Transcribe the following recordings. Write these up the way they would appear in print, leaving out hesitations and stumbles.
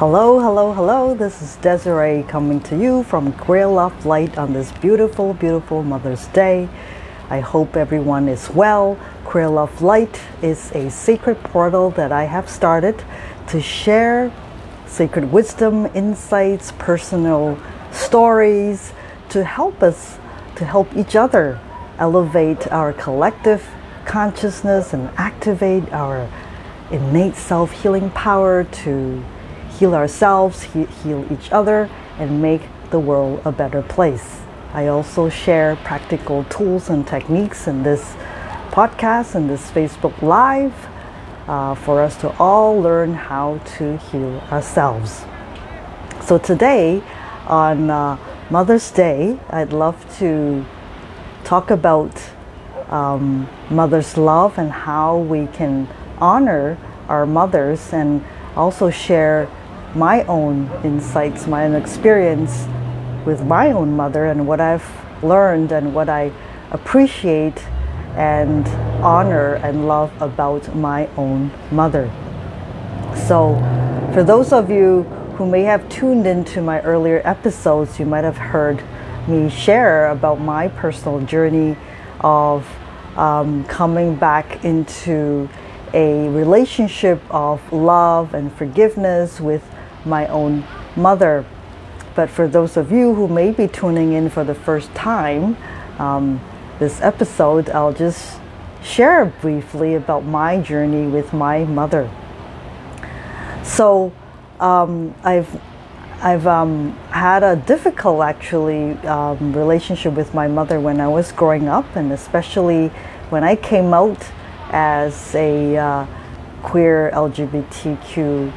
Hello, hello, hello. This is Desiree coming to you from Queer.Love.Light on this beautiful, beautiful Mother's Day. I hope everyone is well. Queer.Love.Light is a sacred portal that I have started to share sacred wisdom, insights, personal stories to help us, to help each other elevate our collective consciousness and activate our innate self-healing power to heal ourselves, heal each other, and make the world a better place. I also share practical tools and techniques in this podcast and this Facebook Live for us to all learn how to heal ourselves. So today, on Mother's Day, I'd love to talk about mother's love and how we can honor our mothers, and also share my own insights, my own experience with my own mother and what I've learned and what I appreciate and honor and love about my own mother. So for those of you who may have tuned into my earlier episodes, you might have heard me share about my personal journey of coming back into a relationship of love and forgiveness with my own mother. But for those of you who may be tuning in for the first time, this episode, I'll just share briefly about my journey with my mother. So I've had a difficult relationship with my mother when I was growing up, and especially when I came out as a queer LGBTQ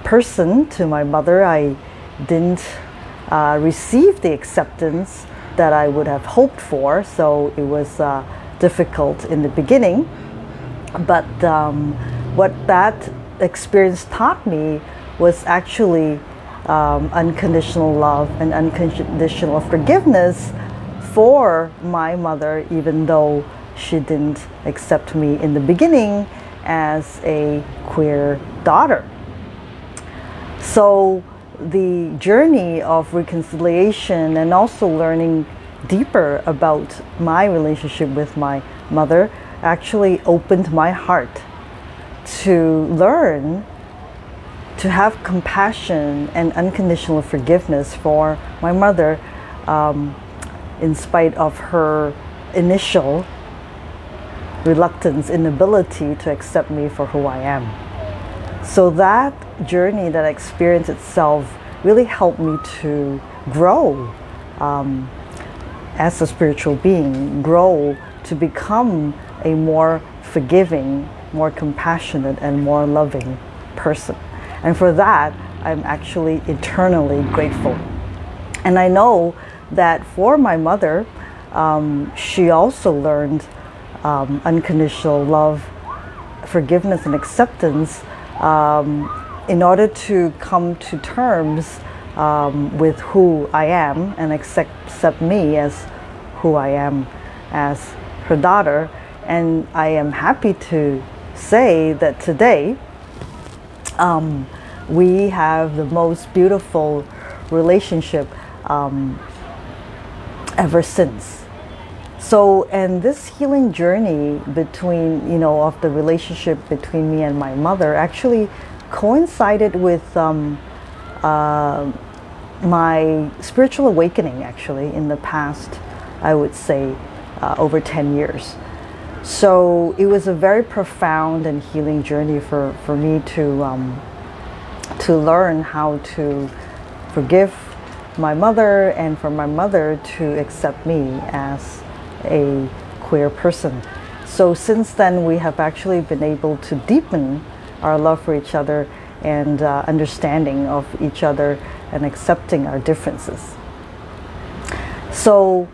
person to my mother. I didn't receive the acceptance that I would have hoped for, so it was difficult in the beginning. But what that experience taught me was actually unconditional love and unconditional forgiveness for my mother, even though she didn't accept me in the beginning as a queer daughter. So the journey of reconciliation and also learning deeper about my relationship with my mother actually opened my heart to learn to have compassion and unconditional forgiveness for my mother, in spite of her initial reluctance, inability to accept me for who I am. So that journey, that experience itself really helped me to grow as a spiritual being, grow to become a more forgiving, more compassionate, and more loving person. And for that, I'm actually eternally grateful. And I know that for my mother, she also learned unconditional love, forgiveness, and acceptance in order to come to terms with who I am and accept me as who I am as her daughter. And I am happy to say that today we have the most beautiful relationship ever since. So, and this healing journey between, of the relationship between me and my mother actually coincided with my spiritual awakening actually in the past, I would say, over 10 years. So it was a very profound and healing journey for me to learn how to forgive my mother and for my mother to accept me as a queer person. So since then, we have actually been able to deepen our love for each other and understanding of each other and accepting our differences. So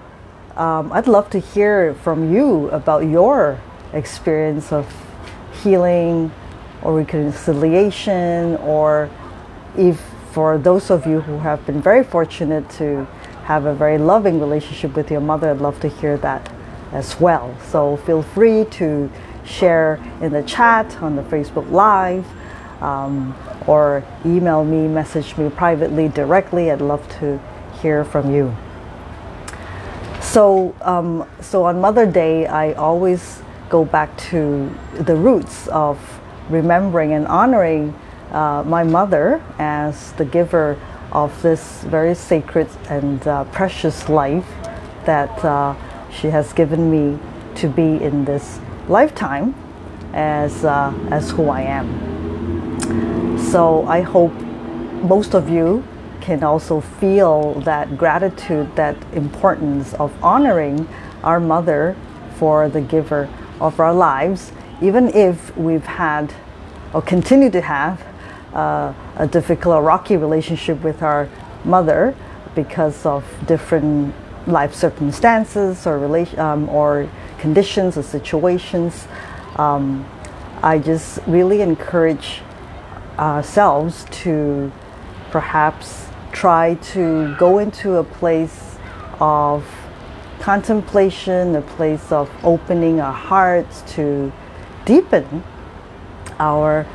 I'd love to hear from you about your experience of healing or reconciliation, or if for those of you who have been very fortunate to have a very loving relationship with your mother, I'd love to hear that as well. So feel free to share in the chat on the Facebook Live or email me, message me privately, directly. I'd love to hear from you. So, so on Mother's Day, I always go back to the roots of remembering and honoring my mother as the giver of this very sacred and precious life that she has given me to be in this lifetime as who I am. So I hope most of you can also feel that gratitude, that importance of honoring our mother for the giver of our lives, even if we've had or continue to have a difficult or rocky relationship with our mother because of different life circumstances or conditions or situations. I just really encourage ourselves to perhaps try to go into a place of contemplation, a place of opening our hearts to deepen our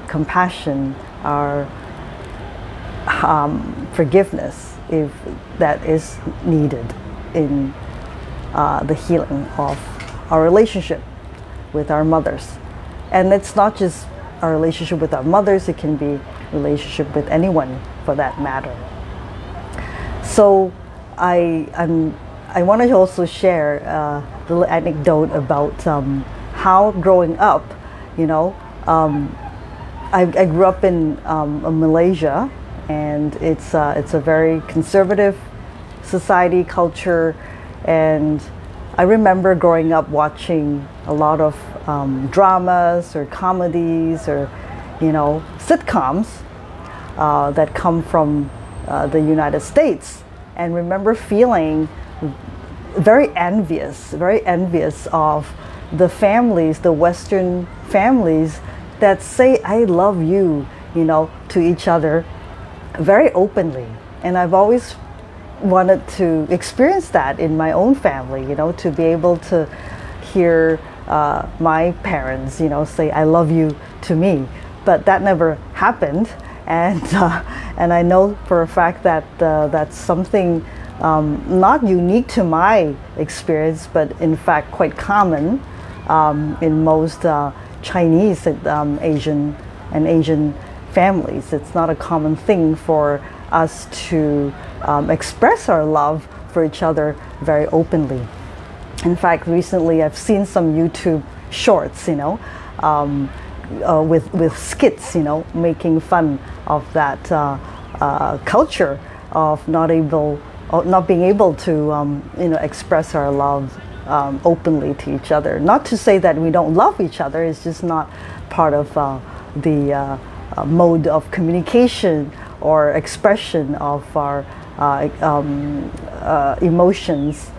compassion, our forgiveness, if that is needed in the healing of our relationship with our mothers. And it's not just our relationship with our mothers, it can be relationship with anyone for that matter. So I want to also share a little anecdote about how growing up, I grew up in Malaysia, and it's a very conservative society, culture, and I remember growing up watching a lot of dramas or comedies or sitcoms that come from the United States, and remember feeling very envious of the families, the Western families that say "I love you," to each other very openly. And I've always wanted to experience that in my own family, to be able to hear my parents, say "I love you" to me. But that never happened, and I know for a fact that that's something not unique to my experience, but in fact quite common in most Chinese and Asian families. It's not a common thing for us to express our love for each other very openly. In fact, recently I've seen some YouTube shorts, with skits, making fun of that culture of not being able to, express our love openly to each other. Not to say that we don't love each other, it's just not part of the mode of communication or expression of our emotions,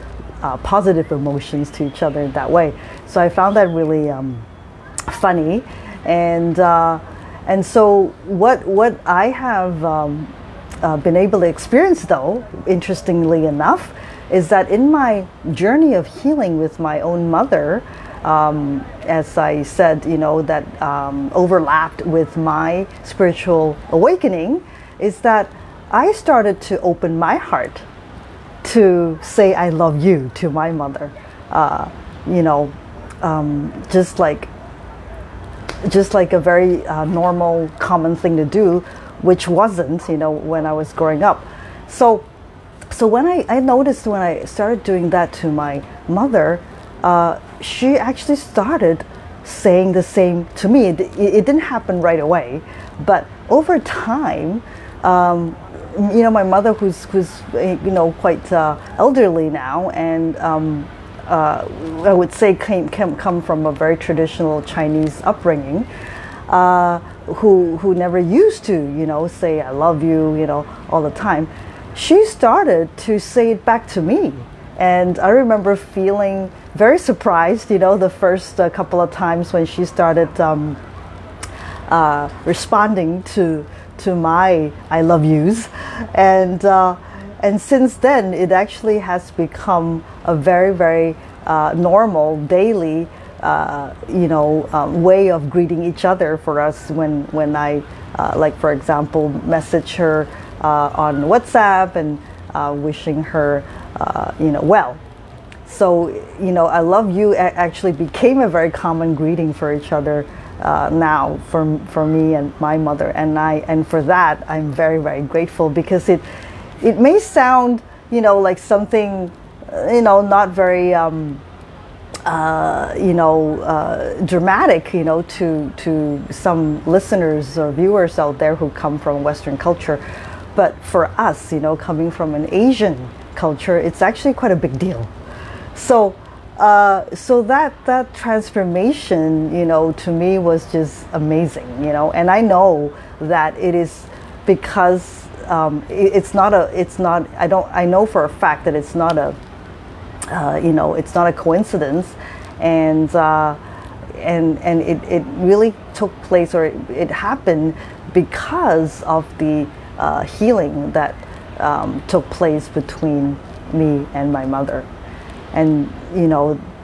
positive emotions to each other in that way. So I found that really funny, and so what I have been able to experience, though, interestingly enough, is that in my journey of healing with my own mother, as I said, that overlapped with my spiritual awakening, is that I started to open my heart to say "I love you" to my mother. Just like a very normal, common thing to do, which wasn't, when I was growing up. So when I noticed when I started doing that to my mother, she actually started saying the same to me. It didn't happen right away, but over time, my mother, who's quite elderly now, and I would say come from a very traditional Chinese upbringing, who never used to say "I love you" all the time. She started to say it back to me, and I remember feeling very surprised, the first couple of times when she started responding to my "I love yous," and since then it actually has become a very, very normal daily way of greeting each other for us when I, like for example, message her on WhatsApp and wishing her, well. So, I love you actually became a very common greeting for each other now for me and my mother, and for that I'm very, very grateful, because it may sound, like something, not very dramatic, to some listeners or viewers out there who come from Western culture, but for us, coming from an Asian culture, it's actually quite a big deal. So, that transformation, to me was just amazing, and I know that it is because I know for a fact that it's not a, it's not a coincidence, and it really took place, or it happened because of the healing that took place between me and my mother. And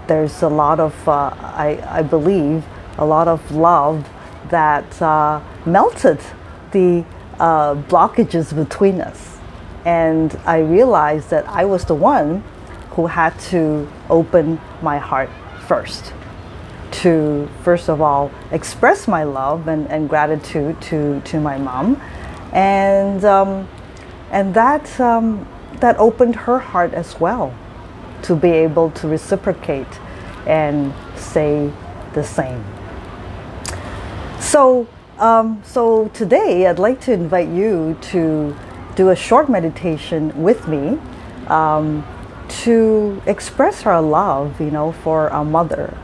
there's a lot of I believe a lot of love that melted the blockages between us, and I realized that I was the one who had to open my heart first, to first of all express my love and gratitude to my mom, and that opened her heart as well, to be able to reciprocate and say the same. So, so today I'd like to invite you to do a short meditation with me, to express our love, for our mother,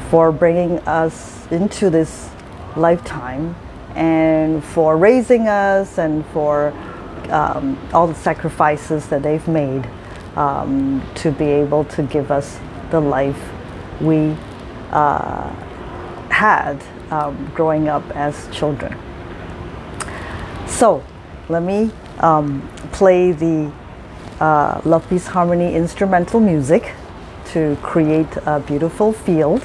for bringing us into this lifetime, and for raising us, and for all the sacrifices that they've made, to be able to give us the life we had growing up as children. So let me play the Love, Peace, Harmony instrumental music to create a beautiful field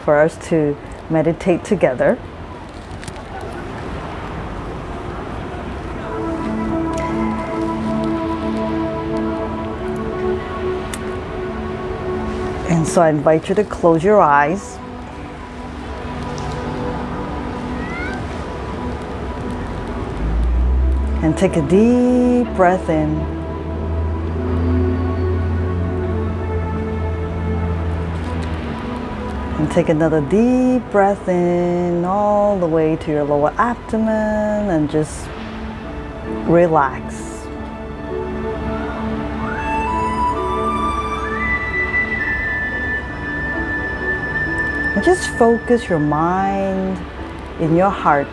for us to meditate together. And so I invite you to close your eyes. And take a deep breath in. And take another deep breath in all the way to your lower abdomen, and just relax. And just focus your mind in your heart.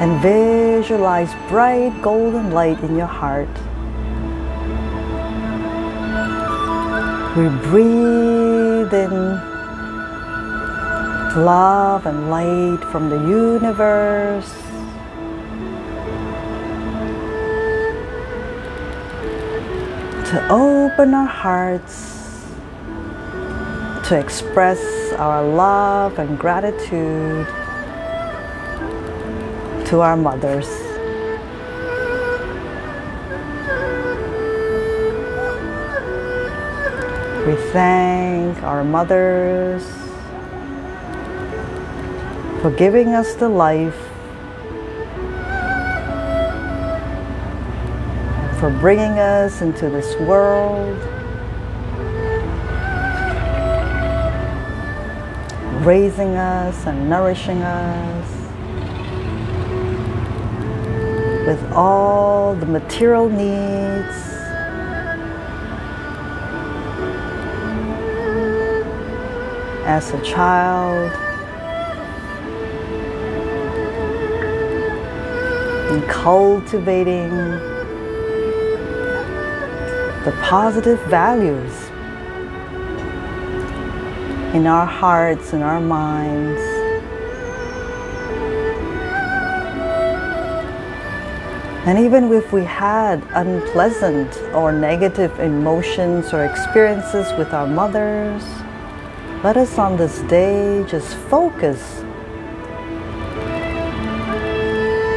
And visualize bright golden light in your heart. We breathe in love and light from the universe. To open our hearts to express our love and gratitude to our mothers. We thank our mothers for giving us the life, for bringing us into this world, raising us and nourishing us with all the material needs as a child, and cultivating the positive values in our hearts and our minds, And even if we had unpleasant or negative emotions or experiences with our mothers, let us on this day just focus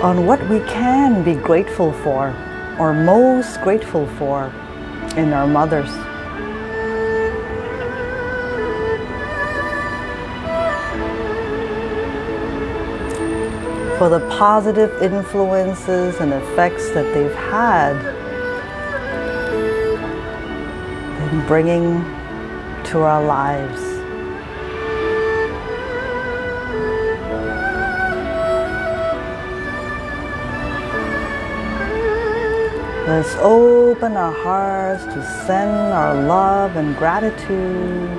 on what we can be grateful for or most grateful for in our mothers. For the positive influences and effects that they've had in bringing to our lives. Let's open our hearts to send our love and gratitude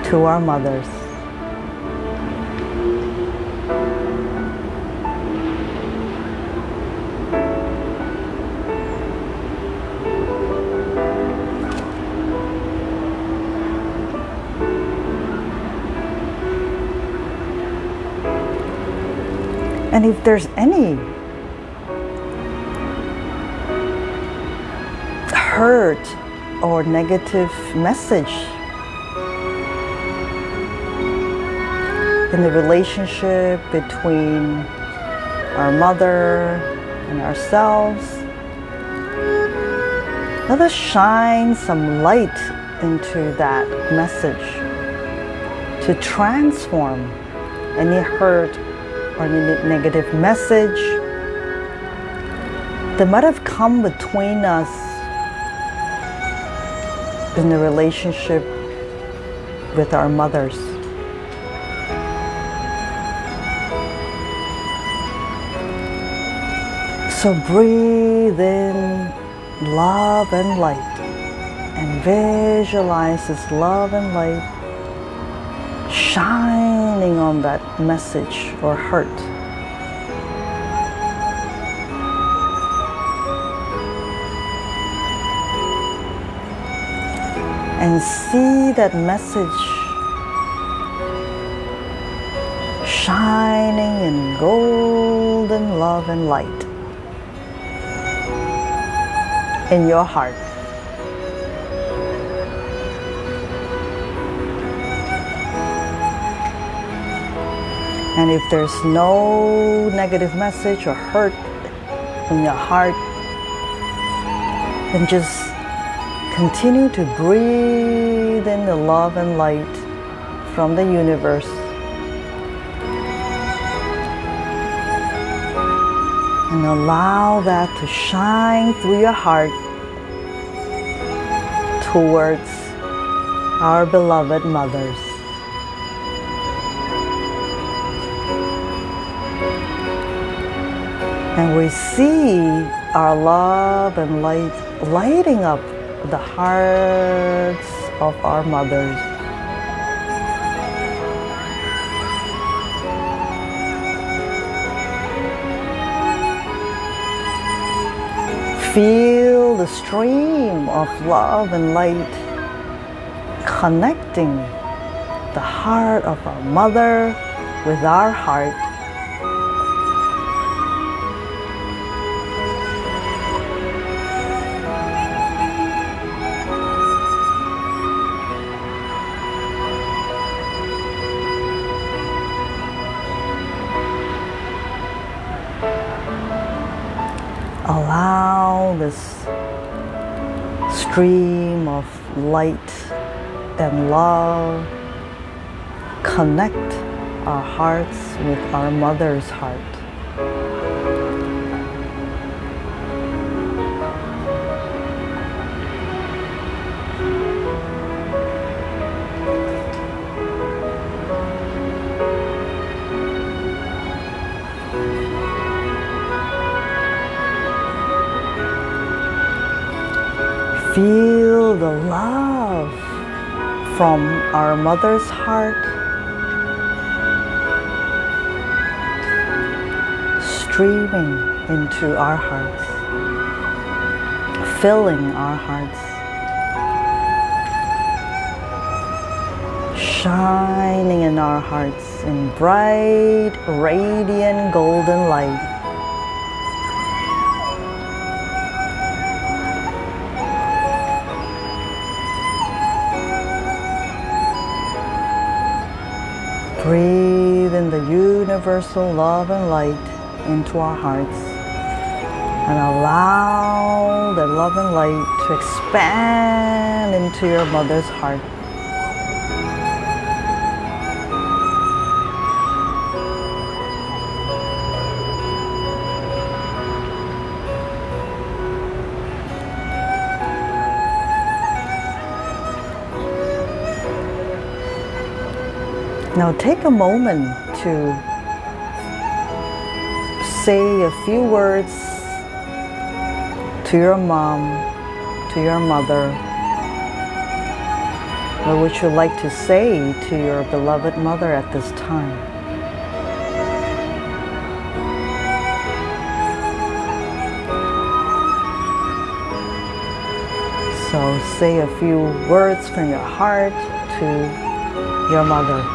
to our mothers. And if there's any hurt or negative message in the relationship between our mother and ourselves, let us shine some light into that message to transform any hurt or any negative message that might have come between us in the relationship with our mothers. So breathe in love and light and visualize this love and light shining on that message or hurt. And see that message shining in golden love and light in your heart. And if there's no negative message or hurt in your heart, then just continue to breathe in the love and light from the universe. And allow that to shine through your heart towards our beloved mothers. And we see our love and light lighting up the hearts of our mothers. Feel the stream of love and light connecting the heart of our mother with our heart. Allow this stream of light and love connect our hearts with our mother's heart. Feel the love from our mother's heart streaming into our hearts, filling our hearts, shining in our hearts in bright, radiant golden light. Breathe in the universal love and light into our hearts, and allow the love and light to expand into your mother's heart. Now take a moment to say a few words to your mom, to your mother. What would you like to say to your beloved mother at this time? So say a few words from your heart to your mother.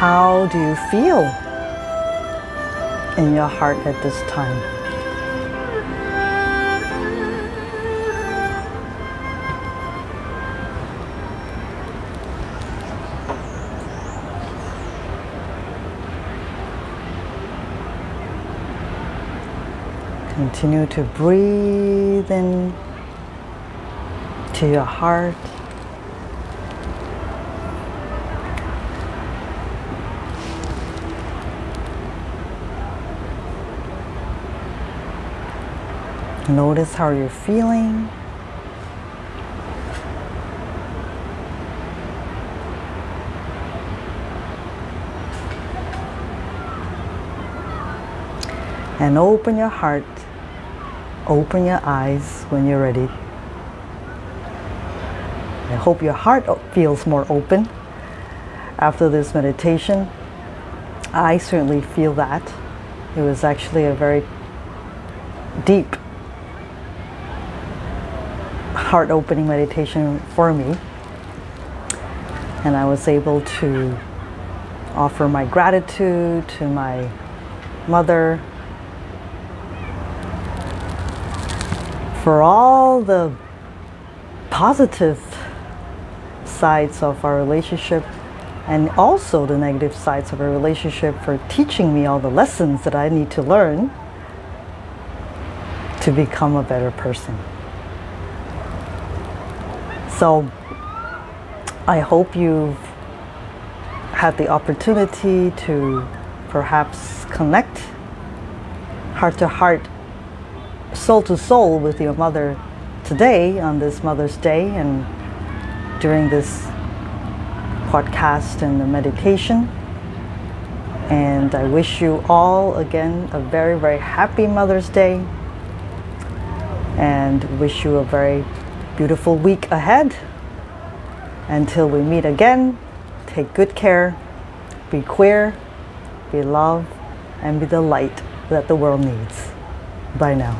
How do you feel in your heart at this time? Continue to breathe in to your heart. Notice how you're feeling. And open your heart, open your eyes when you're ready. I hope your heart feels more open after this meditation. I certainly feel that. It was actually a very deep, heart-opening meditation for me, and I was able to offer my gratitude to my mother for all the positive sides of our relationship and also the negative sides of our relationship, for teaching me all the lessons that I need to learn to become a better person. So I hope you've had the opportunity to perhaps connect heart to heart, soul to soul with your mother today on this Mother's Day and during this podcast and the meditation. And I wish you all again a very, very happy Mother's Day, and wish you a very beautiful week ahead. Until we meet again, take good care, be queer, be love, and be the light that the world needs. Bye now.